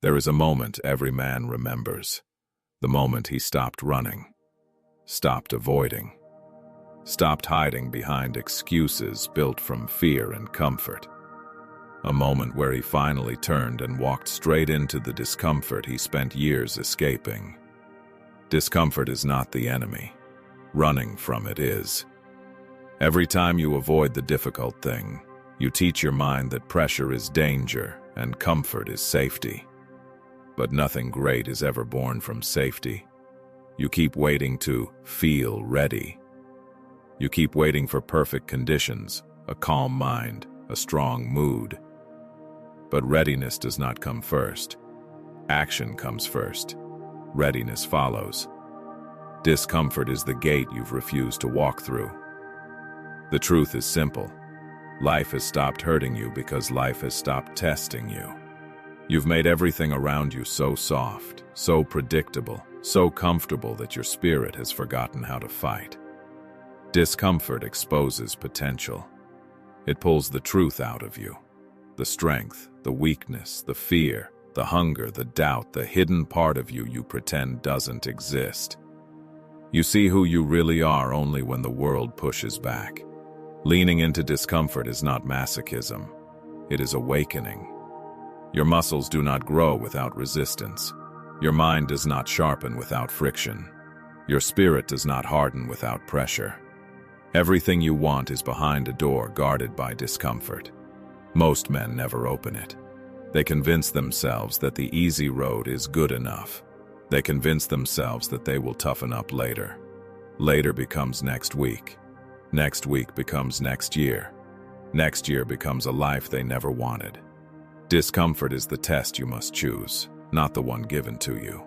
There is a moment every man remembers. The moment he stopped running, stopped avoiding, stopped hiding behind excuses built from fear and comfort. A moment where he finally turned and walked straight into the discomfort he spent years escaping. Discomfort is not the enemy. Running from it is. Every time you avoid the difficult thing, you teach your mind that pressure is danger and comfort is safety. But nothing great is ever born from safety. You keep waiting to feel ready. You keep waiting for perfect conditions, a calm mind, a strong mood. But readiness does not come first. Action comes first. Readiness follows. Discomfort is the gate you've refused to walk through. The truth is simple. Life has stopped hurting you because life has stopped testing you. You've made everything around you so soft, so predictable, so comfortable that your spirit has forgotten how to fight. Discomfort exposes potential. It pulls the truth out of you. The strength, the weakness, the fear, the hunger, the doubt, the hidden part of you you pretend doesn't exist. You see who you really are only when the world pushes back. Leaning into discomfort is not masochism. It is awakening. Your muscles do not grow without resistance. Your mind does not sharpen without friction. Your spirit does not harden without pressure. Everything you want is behind a door guarded by discomfort. Most men never open it. They convince themselves that the easy road is good enough. They convince themselves that they will toughen up later. Later becomes next week. Next week becomes next year. Next year becomes a life they never wanted. Discomfort is the test you must choose, not the one given to you.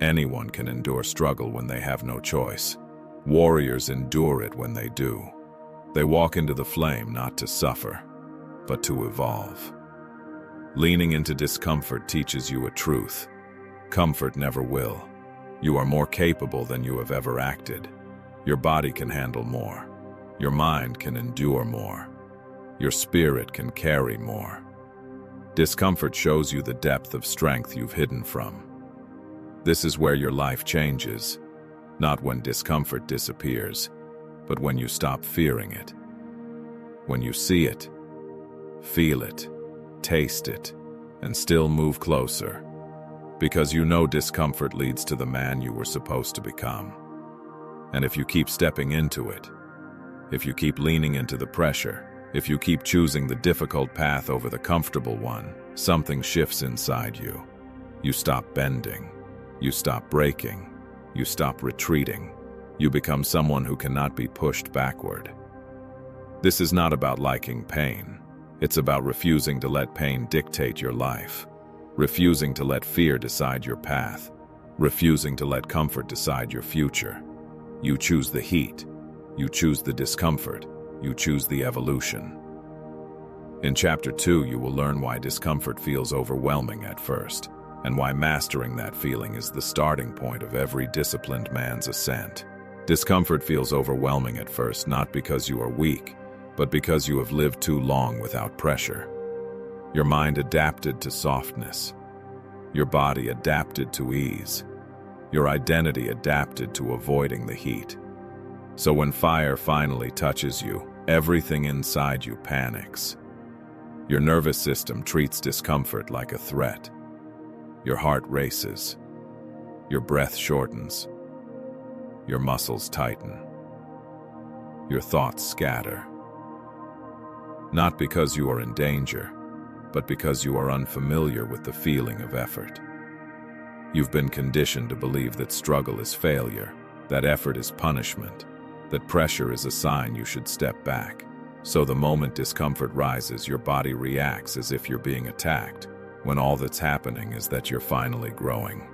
Anyone can endure struggle when they have no choice. Warriors endure it when they do. They walk into the flame not to suffer, but to evolve. Leaning into discomfort teaches you a truth. Comfort never will. You are more capable than you have ever acted. Your body can handle more. Your mind can endure more. Your spirit can carry more. Discomfort shows you the depth of strength you've hidden from. This is where your life changes, not when discomfort disappears, but when you stop fearing it. When you see it, feel it, taste it, and still move closer, because you know discomfort leads to the man you were supposed to become. And if you keep stepping into it, if you keep leaning into the pressure, if you keep choosing the difficult path over the comfortable one, something shifts inside you. You stop bending. You stop breaking. You stop retreating. You become someone who cannot be pushed backward. This is not about liking pain. It's about refusing to let pain dictate your life. Refusing to let fear decide your path. Refusing to let comfort decide your future. You choose the heat. You choose the discomfort. You choose the evolution. In Chapter 2, you will learn why discomfort feels overwhelming at first, and why mastering that feeling is the starting point of every disciplined man's ascent. Discomfort feels overwhelming at first not because you are weak, but because you have lived too long without pressure. Your mind adapted to softness. Your body adapted to ease. Your identity adapted to avoiding the heat. So when fire finally touches you, everything inside you panics. Your nervous system treats discomfort like a threat. Your heart races. Your breath shortens. Your muscles tighten. Your thoughts scatter. Not because you are in danger, but because you are unfamiliar with the feeling of effort. You've been conditioned to believe that struggle is failure, that effort is punishment, that pressure is a sign you should step back. So the moment discomfort rises, your body reacts as if you're being attacked, when all that's happening is that you're finally growing.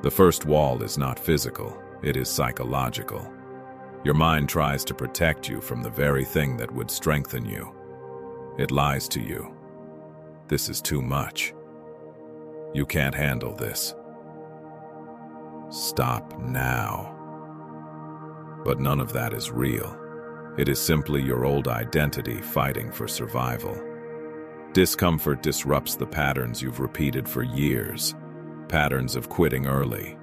The first wall is not physical, it is psychological. Your mind tries to protect you from the very thing that would strengthen you. It lies to you. This is too much. You can't handle this. Stop now. But none of that is real. It is simply your old identity fighting for survival. Discomfort disrupts the patterns you've repeated for years. Patterns of quitting early,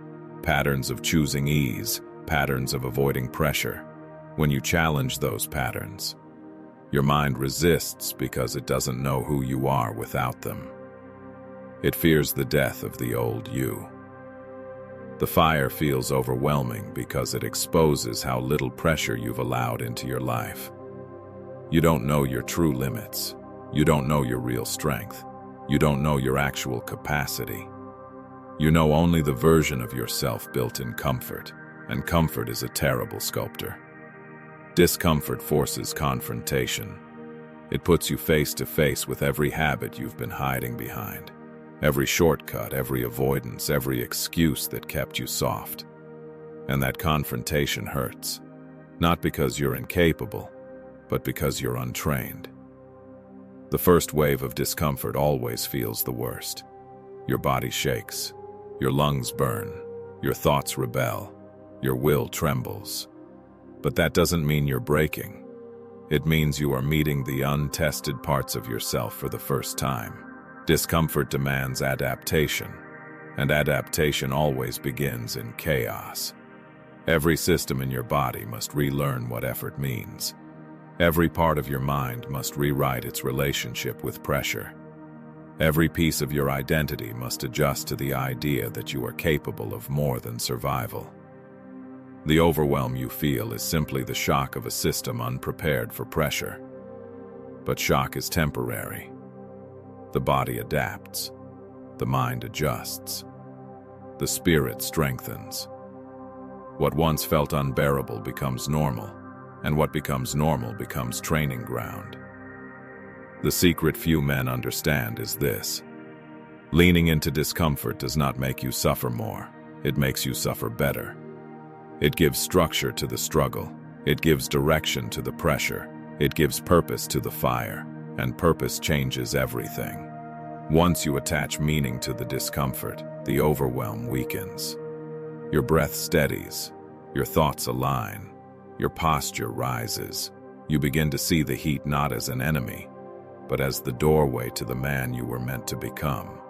patterns of choosing ease, patterns of avoiding pressure. When you challenge those patterns, your mind resists because it doesn't know who you are without them. It fears the death of the old you. The fire feels overwhelming because it exposes how little pressure you've allowed into your life. You don't know your true limits. You don't know your real strength. You don't know your actual capacity. You know only the version of yourself built in comfort, and comfort is a terrible sculptor. Discomfort forces confrontation. It puts you face to face with every habit you've been hiding behind, every shortcut, every avoidance, every excuse that kept you soft. And that confrontation hurts, not because you're incapable, but because you're untrained. The first wave of discomfort always feels the worst. Your body shakes, your lungs burn, your thoughts rebel, your will trembles. But that doesn't mean you're breaking. It means you are meeting the untested parts of yourself for the first time. Discomfort demands adaptation, and adaptation always begins in chaos. Every system in your body must relearn what effort means. Every part of your mind must rewrite its relationship with pressure. Every piece of your identity must adjust to the idea that you are capable of more than survival. The overwhelm you feel is simply the shock of a system unprepared for pressure. But shock is temporary. The body adapts. The mind adjusts. The spirit strengthens. What once felt unbearable becomes normal, and what becomes normal becomes training ground. The secret few men understand is this: leaning into discomfort does not make you suffer more, it makes you suffer better. It gives structure to the struggle, it gives direction to the pressure, it gives purpose to the fire, and purpose changes everything. Once you attach meaning to the discomfort, the overwhelm weakens. Your breath steadies, your thoughts align, your posture rises. You begin to see the heat not as an enemy, but as the doorway to the man you were meant to become.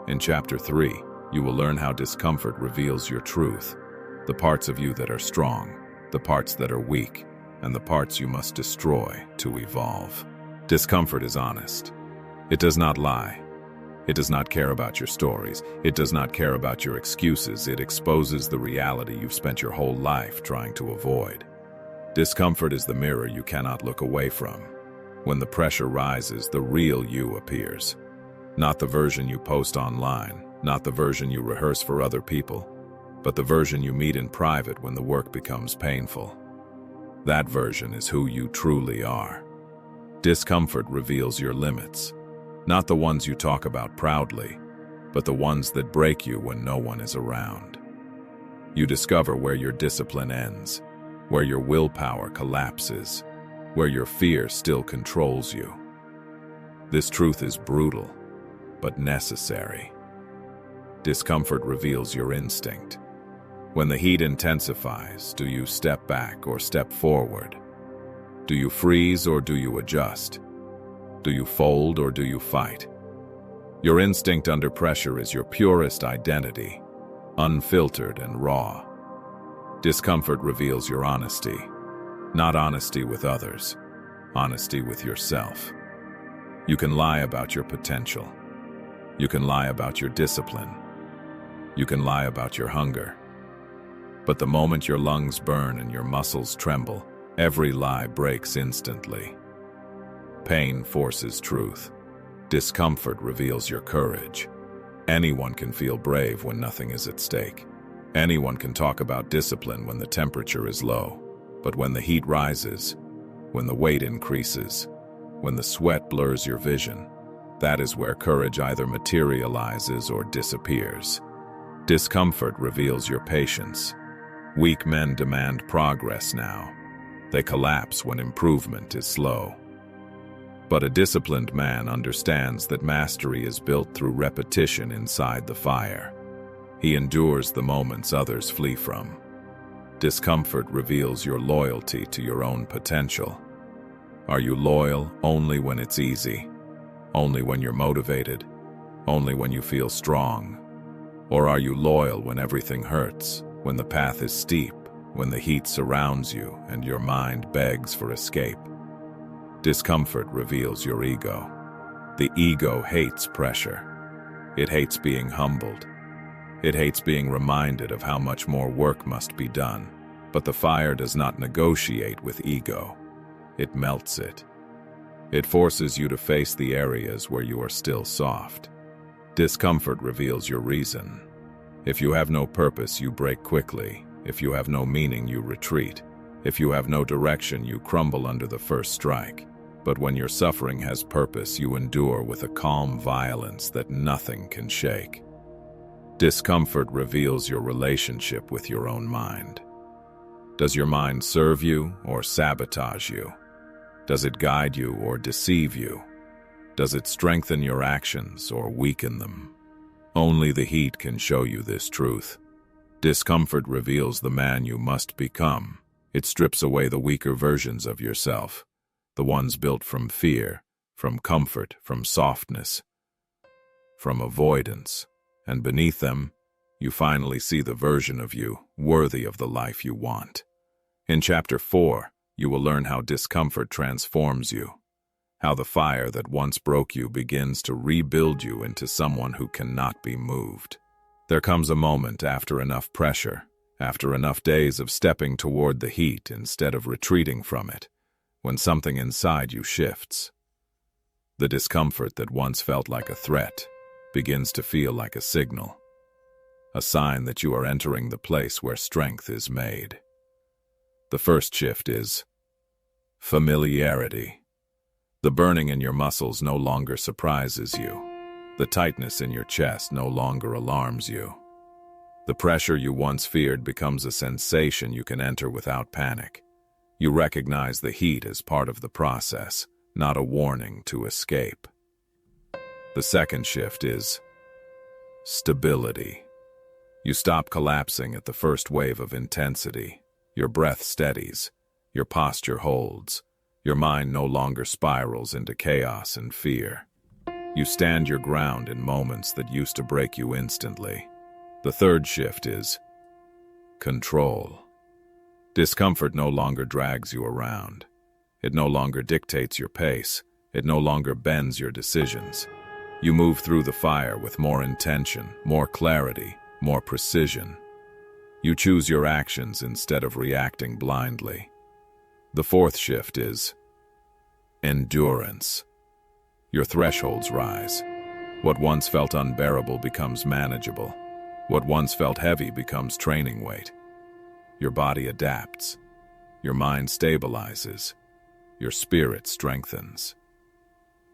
In Chapter 3, you will learn how discomfort reveals your truth, the parts of you that are strong, the parts that are weak, and the parts you must destroy to evolve. Discomfort is honest. It does not lie. It does not care about your stories. It does not care about your excuses. It exposes the reality you've spent your whole life trying to avoid. Discomfort is the mirror you cannot look away from. When the pressure rises, the real you appears. Not the version you post online, not the version you rehearse for other people, but the version you meet in private when the work becomes painful. That version is who you truly are. Discomfort reveals your limits, not the ones you talk about proudly, but the ones that break you when no one is around. You discover where your discipline ends, where your willpower collapses, where your fear still controls you. This truth is brutal, but necessary. Discomfort reveals your instinct. When the heat intensifies, do you step back or step forward? Do you freeze or do you adjust? Do you fold or do you fight? Your instinct under pressure is your purest identity, unfiltered and raw. Discomfort reveals your honesty, not honesty with others, honesty with yourself. You can lie about your potential. You can lie about your discipline. You can lie about your hunger. But the moment your lungs burn and your muscles tremble, every lie breaks instantly. Pain forces truth. Discomfort reveals your courage. Anyone can feel brave when nothing is at stake. Anyone can talk about discipline when the temperature is low. But when the heat rises, when the weight increases, when the sweat blurs your vision, that is where courage either materializes or disappears. Discomfort reveals your patience. Weak men demand progress now. They collapse when improvement is slow. But a disciplined man understands that mastery is built through repetition inside the fire. He endures the moments others flee from. Discomfort reveals your loyalty to your own potential. Are you loyal only when it's easy? Only when you're motivated? Only when you feel strong? Or are you loyal when everything hurts, when the path is steep, when the heat surrounds you and your mind begs for escape? Discomfort reveals your ego. The ego hates pressure. It hates being humbled. It hates being reminded of how much more work must be done. But the fire does not negotiate with ego. It melts it. It forces you to face the areas where you are still soft. Discomfort reveals your reason. If you have no purpose, you break quickly. If you have no meaning, you retreat. If you have no direction, you crumble under the first strike. But when your suffering has purpose, you endure with a calm violence that nothing can shake. Discomfort reveals your relationship with your own mind. Does your mind serve you or sabotage you? Does it guide you or deceive you? Does it strengthen your actions or weaken them? Only the heat can show you this truth. Discomfort reveals the man you must become. It strips away the weaker versions of yourself, the ones built from fear, from comfort, from softness, from avoidance. And beneath them, you finally see the version of you worthy of the life you want. In Chapter 4, you will learn how discomfort transforms you, how the fire that once broke you begins to rebuild you into someone who cannot be moved. There comes a moment after enough pressure, after enough days of stepping toward the heat instead of retreating from it, when something inside you shifts. The discomfort that once felt like a threat begins to feel like a signal, a sign that you are entering the place where strength is made. The first shift is familiarity. The burning in your muscles no longer surprises you. The tightness in your chest no longer alarms you. The pressure you once feared becomes a sensation you can enter without panic. You recognize the heat as part of the process, not a warning to escape. The second shift is stability. You stop collapsing at the first wave of intensity. Your breath steadies. Your posture holds. Your mind no longer spirals into chaos and fear. You stand your ground in moments that used to break you instantly. The third shift is control. Discomfort no longer drags you around. It no longer dictates your pace. It no longer bends your decisions. You move through the fire with more intention, more clarity, more precision. You choose your actions instead of reacting blindly. The fourth shift is endurance. Your thresholds rise. What once felt unbearable becomes manageable. What once felt heavy becomes training weight. Your body adapts. Your mind stabilizes. Your spirit strengthens.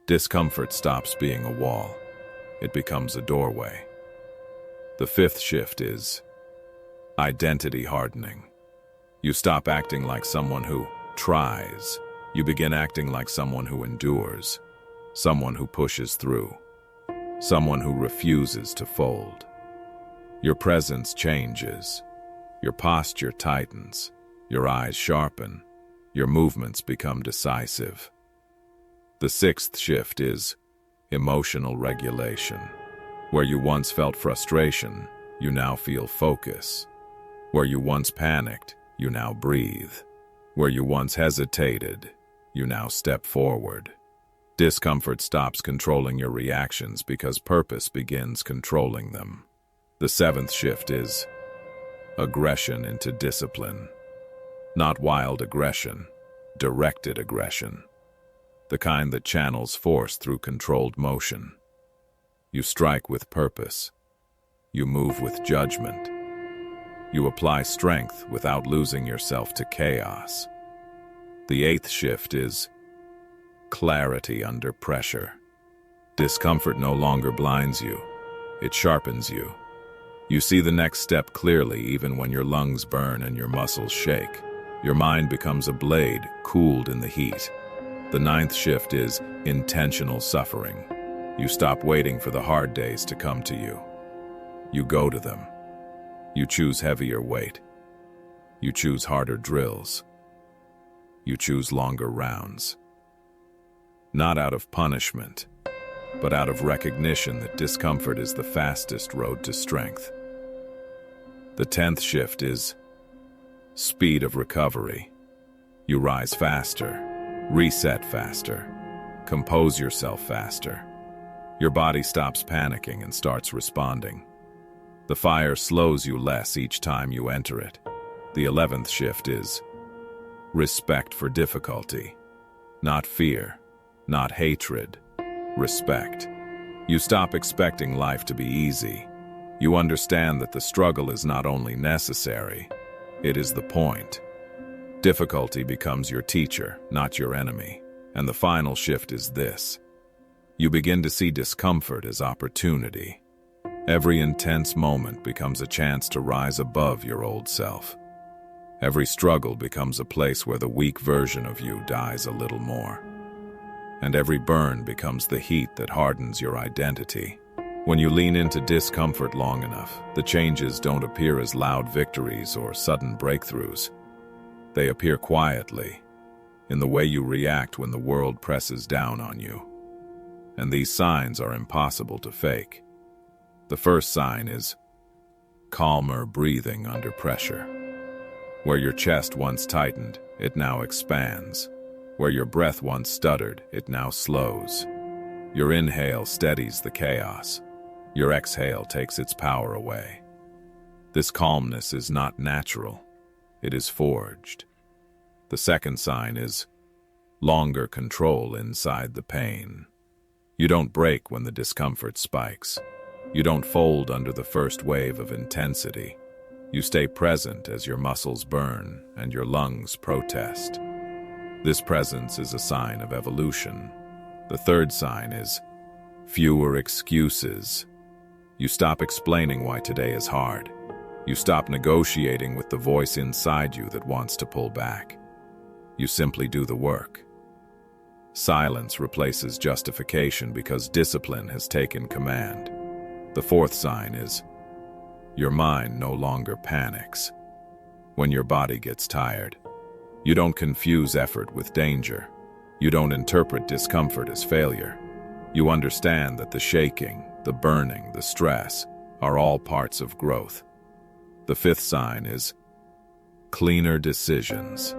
Discomfort stops being a wall. It becomes a doorway. The fifth shift is identity hardening. You stop acting like someone who tries. You begin acting like someone who endures, someone who pushes through, someone who refuses to fold. Your presence changes. Your posture tightens. Your eyes sharpen. Your movements become decisive. The sixth shift is emotional regulation. Where you once felt frustration, you now feel focus. Where you once panicked, you now breathe. Where you once hesitated, you now step forward. Discomfort stops controlling your reactions because purpose begins controlling them. The seventh shift is aggression into discipline. Not wild aggression, directed aggression. The kind that channels force through controlled motion. You strike with purpose. You move with judgment. You apply strength without losing yourself to chaos. The eighth shift is clarity under pressure. Discomfort no longer blinds you. It sharpens you. You see the next step clearly even when your lungs burn and your muscles shake. Your mind becomes a blade, cooled in the heat. The ninth shift is intentional suffering. You stop waiting for the hard days to come to you. You go to them. You choose heavier weight. You choose harder drills. You choose longer rounds. Not out of punishment, but out of recognition that discomfort is the fastest road to strength. The 10th shift is speed of recovery. You rise faster, reset faster, compose yourself faster. Your body stops panicking and starts responding. The fire slows you less each time you enter it. The 11th shift is respect for difficulty. Not fear, not hatred, respect. You stop expecting life to be easy. You understand that the struggle is not only necessary, it is the point. Difficulty becomes your teacher, not your enemy. And the final shift is this. You begin to see discomfort as opportunity. Every intense moment becomes a chance to rise above your old self. Every struggle becomes a place where the weak version of you dies a little more. And every burn becomes the heat that hardens your identity. When you lean into discomfort long enough, the changes don't appear as loud victories or sudden breakthroughs. They appear quietly, in the way you react when the world presses down on you. And these signs are impossible to fake. The first sign is calmer breathing under pressure. Where your chest once tightened, it now expands. Where your breath once stuttered, it now slows. Your inhale steadies the chaos. Your exhale takes its power away. This calmness is not natural. It is forged. The second sign is longer control inside the pain. You don't break when the discomfort spikes. You don't fold under the first wave of intensity. You stay present as your muscles burn and your lungs protest. This presence is a sign of evolution. The third sign is fewer excuses. You stop explaining why today is hard. You stop negotiating with the voice inside you that wants to pull back. You simply do the work. Silence replaces justification because discipline has taken command. The fourth sign is your mind no longer panics. When your body gets tired, you don't confuse effort with danger. You don't interpret discomfort as failure. You understand that the shaking, the burning, the stress are all parts of growth. The fifth sign is cleaner decisions.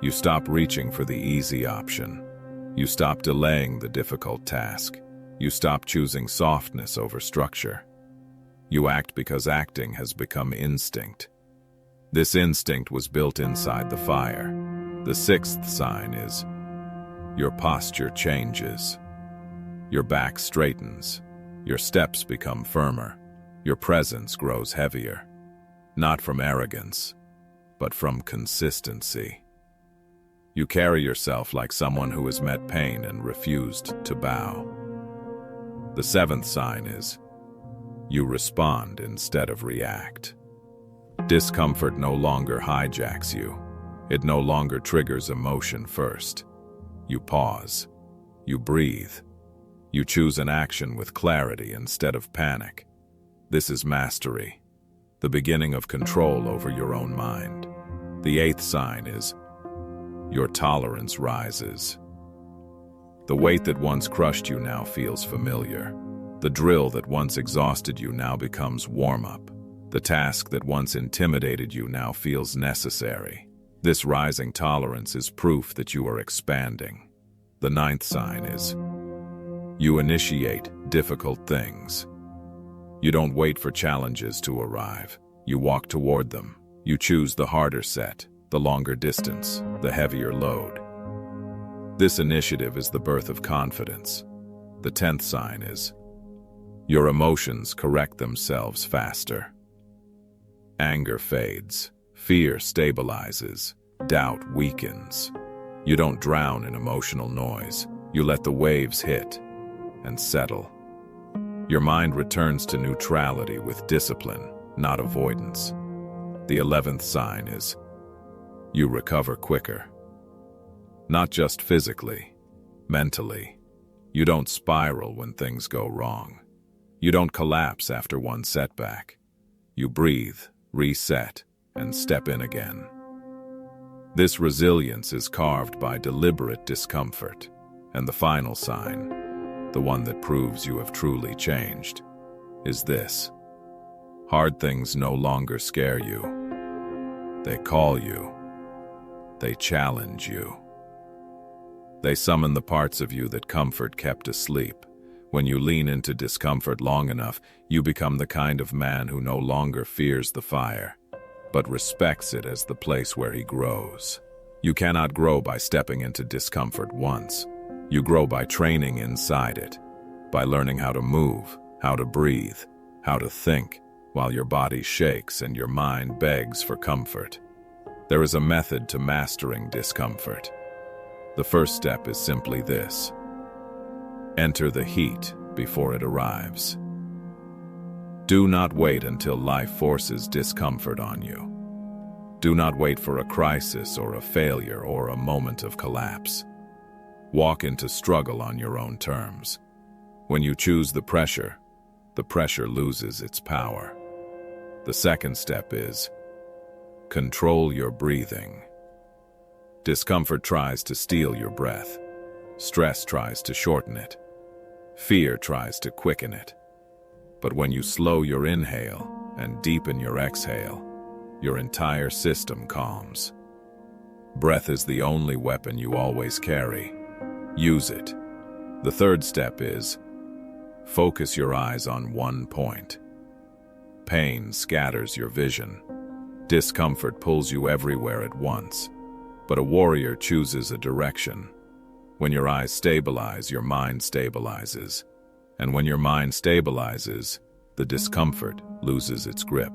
You stop reaching for the easy option. You stop delaying the difficult task. You stop choosing softness over structure. You act because acting has become instinct. This instinct was built inside the fire. The sixth sign is your posture changes. Your back straightens. Your steps become firmer. Your presence grows heavier. Not from arrogance, but from consistency. You carry yourself like someone who has met pain and refused to bow. The seventh sign is you respond instead of react. Discomfort no longer hijacks you. It no longer triggers emotion first. You pause. You breathe. You choose an action with clarity instead of panic. This is mastery, the beginning of control over your own mind. The eighth sign is your tolerance rises. The weight that once crushed you now feels familiar. The drill that once exhausted you now becomes warm-up. The task that once intimidated you now feels necessary. This rising tolerance is proof that you are expanding. The ninth sign is you initiate difficult things. You don't wait for challenges to arrive. You walk toward them. You choose the harder set, the longer distance, the heavier load. This initiative is the birth of confidence. The 10th sign is your emotions correct themselves faster. Anger fades. Fear stabilizes. Doubt weakens. You don't drown in emotional noise. You let the waves hit and settle. Your mind returns to neutrality with discipline, not avoidance. The 11th sign is you recover quicker. Not just physically, mentally. You don't spiral when things go wrong. You don't collapse after one setback. You breathe, reset, and step in again. This resilience is carved by deliberate discomfort. And the final sign, the one that proves you have truly changed, is this: hard things no longer scare you. They call you. They challenge you. They summon the parts of you that comfort kept asleep. When you lean into discomfort long enough, you become the kind of man who no longer fears the fire, but respects it as the place where he grows. You cannot grow by stepping into discomfort once. You grow by training inside it, by learning how to move, how to breathe, how to think, while your body shakes and your mind begs for comfort. There is a method to mastering discomfort. The first step is simply this: enter the heat before it arrives. Do not wait until life forces discomfort on you. Do not wait for a crisis or a failure or a moment of collapse. Walk into struggle on your own terms. When you choose the pressure loses its power. The second step is control your breathing. Discomfort tries to steal your breath. Stress tries to shorten it. Fear tries to quicken it. But when you slow your inhale and deepen your exhale, your entire system calms. Breath is the only weapon you always carry. Use it. The third step is focus your eyes on one point. Pain scatters your vision. Discomfort pulls you everywhere at once. But a warrior chooses a direction. When your eyes stabilize, your mind stabilizes. And when your mind stabilizes, the discomfort loses its grip.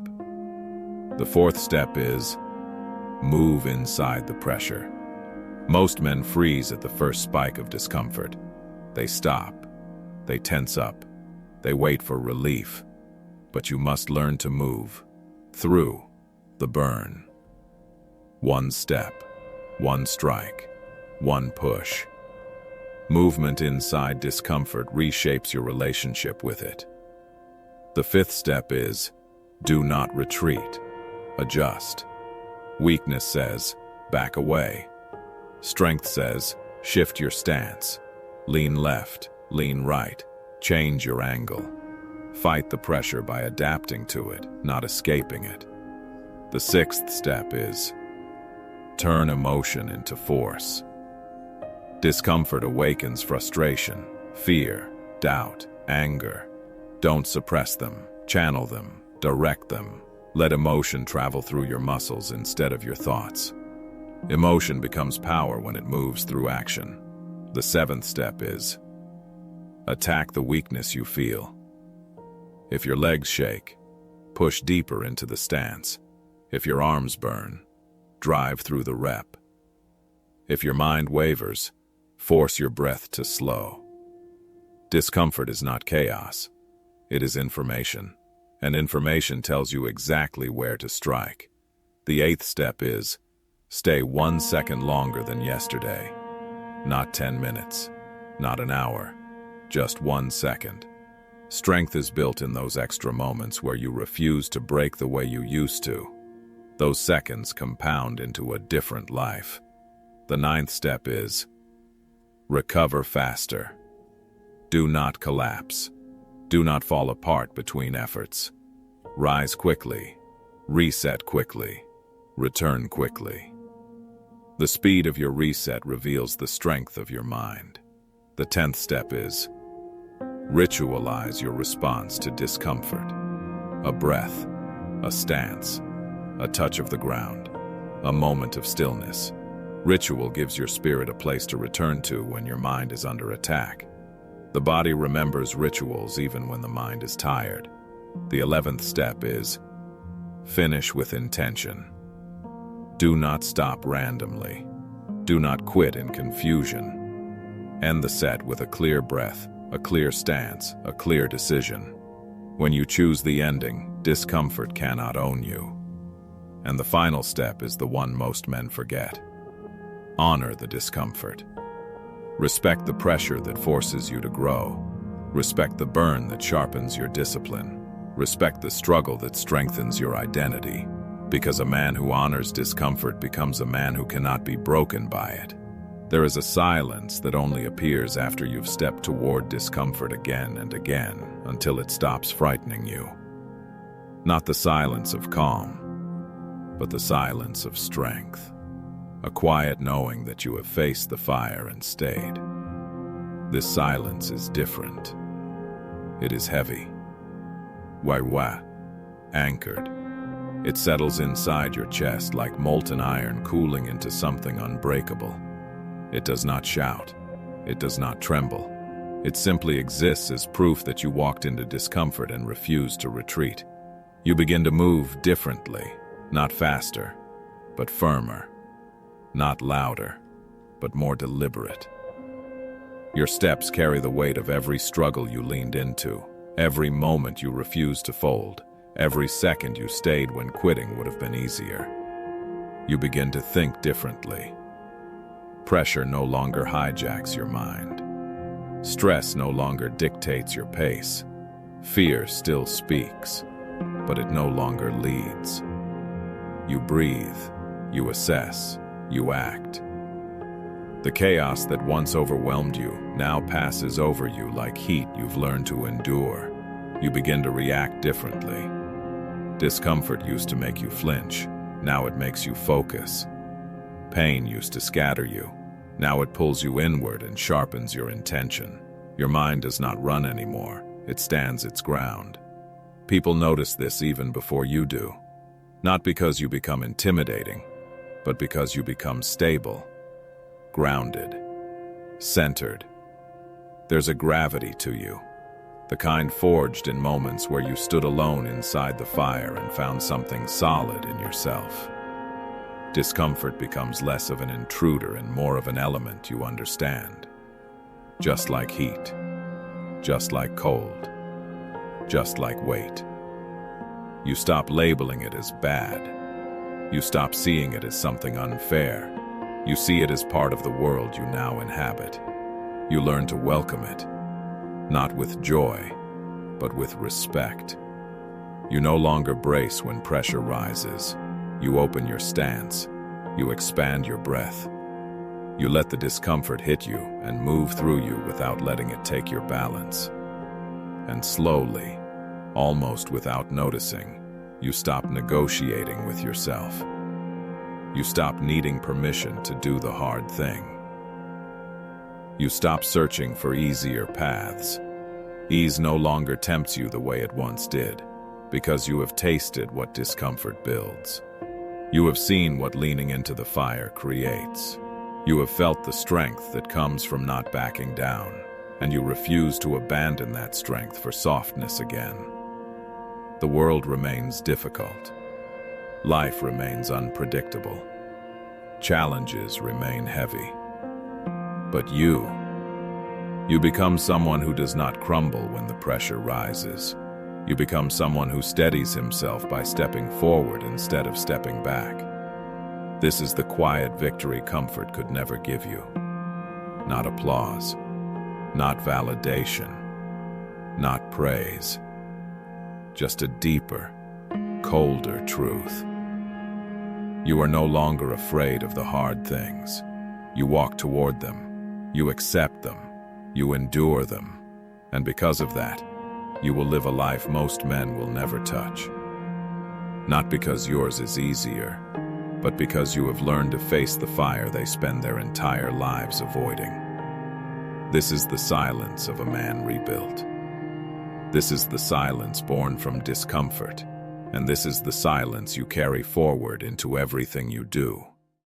The fourth step is move inside the pressure. Most men freeze at the first spike of discomfort. They stop. They tense up. They wait for relief. But you must learn to move through the burn. One step, one strike, one push. Movement inside discomfort reshapes your relationship with it. The fifth step is do not retreat. Adjust. Weakness says, back away. Strength says, shift your stance. Lean left, lean right, change your angle. Fight the pressure by adapting to it, not escaping it. The sixth step is turn emotion into force. Discomfort awakens frustration, fear, doubt, anger. Don't suppress them, channel them, direct them. Let emotion travel through your muscles instead of your thoughts. Emotion becomes power when it moves through action. The seventh step is attack the weakness you feel. If your legs shake, push deeper into the stance. If your arms burn, drive through the rep. If your mind wavers, force your breath to slow. Discomfort is not chaos. It is information. And information tells you exactly where to strike. The eighth step is stay 1 second longer than yesterday. Not 10 minutes, not an hour, just 1 second. Strength is built in those extra moments where you refuse to break the way you used to. Those seconds compound into a different life. The ninth step is recover faster. Do not collapse. Do not fall apart between efforts. Rise quickly, reset quickly, return quickly. The speed of your reset reveals the strength of your mind. The 10th step is ritualize your response to discomfort. A breath, a stance, a touch of the ground, a moment of stillness. Ritual gives your spirit a place to return to when your mind is under attack. The body remembers rituals even when the mind is tired. The 11th step is finish with intention. Do not stop randomly. Do not quit in confusion. End the set with a clear breath, a clear stance, a clear decision. When you choose the ending, discomfort cannot own you. And the final step is the one most men forget. Honor the discomfort. Respect the pressure that forces you to grow. Respect the burn that sharpens your discipline. Respect the struggle that strengthens your identity. Because a man who honors discomfort becomes a man who cannot be broken by it. There is a silence that only appears after you've stepped toward discomfort again and again until it stops frightening you. Not the silence of calm, but the silence of strength. A quiet knowing that you have faced the fire and stayed. This silence is different. It is heavy. Wah, anchored. It settles inside your chest like molten iron cooling into something unbreakable. It does not shout. It does not tremble. It simply exists as proof that you walked into discomfort and refused to retreat. You begin to move differently, not faster, but firmer. Not louder, but more deliberate. Your steps carry the weight of every struggle you leaned into, every moment you refused to fold, every second you stayed when quitting would have been easier. You begin to think differently. Pressure no longer hijacks your mind. Stress no longer dictates your pace. Fear still speaks, but it no longer leads. You breathe, you assess, you act. The chaos that once overwhelmed you now passes over you like heat you've learned to endure. You begin to react differently. Discomfort used to make you flinch. Now it makes you focus. Pain used to scatter you. Now it pulls you inward and sharpens your intention. Your mind does not run anymore. It stands its ground. People notice this even before you do. Not because you become intimidating, but because you become stable, grounded, centered. There's a gravity to you, the kind forged in moments where you stood alone inside the fire and found something solid in yourself. Discomfort becomes less of an intruder and more of an element you understand. Just like heat, just like cold, just like weight. You stop labeling it as bad. You stop seeing it as something unfair. You see it as part of the world you now inhabit. You learn to welcome it, not with joy, but with respect. You no longer brace when pressure rises. You open your stance. You expand your breath. You let the discomfort hit you and move through you without letting it take your balance. And slowly, almost without noticing, you stop negotiating with yourself. You stop needing permission to do the hard thing. You stop searching for easier paths. Ease no longer tempts you the way it once did, because you have tasted what discomfort builds. You have seen what leaning into the fire creates. You have felt the strength that comes from not backing down, and you refuse to abandon that strength for softness again. The world remains difficult. Life remains unpredictable. Challenges remain heavy. But you become someone who does not crumble when the pressure rises. You become someone who steadies himself by stepping forward instead of stepping back. This is the quiet victory comfort could never give you. Not applause, not validation, not praise. Just a deeper, colder truth. You are no longer afraid of the hard things. You walk toward them. You accept them. You endure them. And because of that, you will live a life most men will never touch. Not because yours is easier, but because you have learned to face the fire they spend their entire lives avoiding. This is the silence of a man rebuilt. This is the silence born from discomfort, and this is the silence you carry forward into everything you do.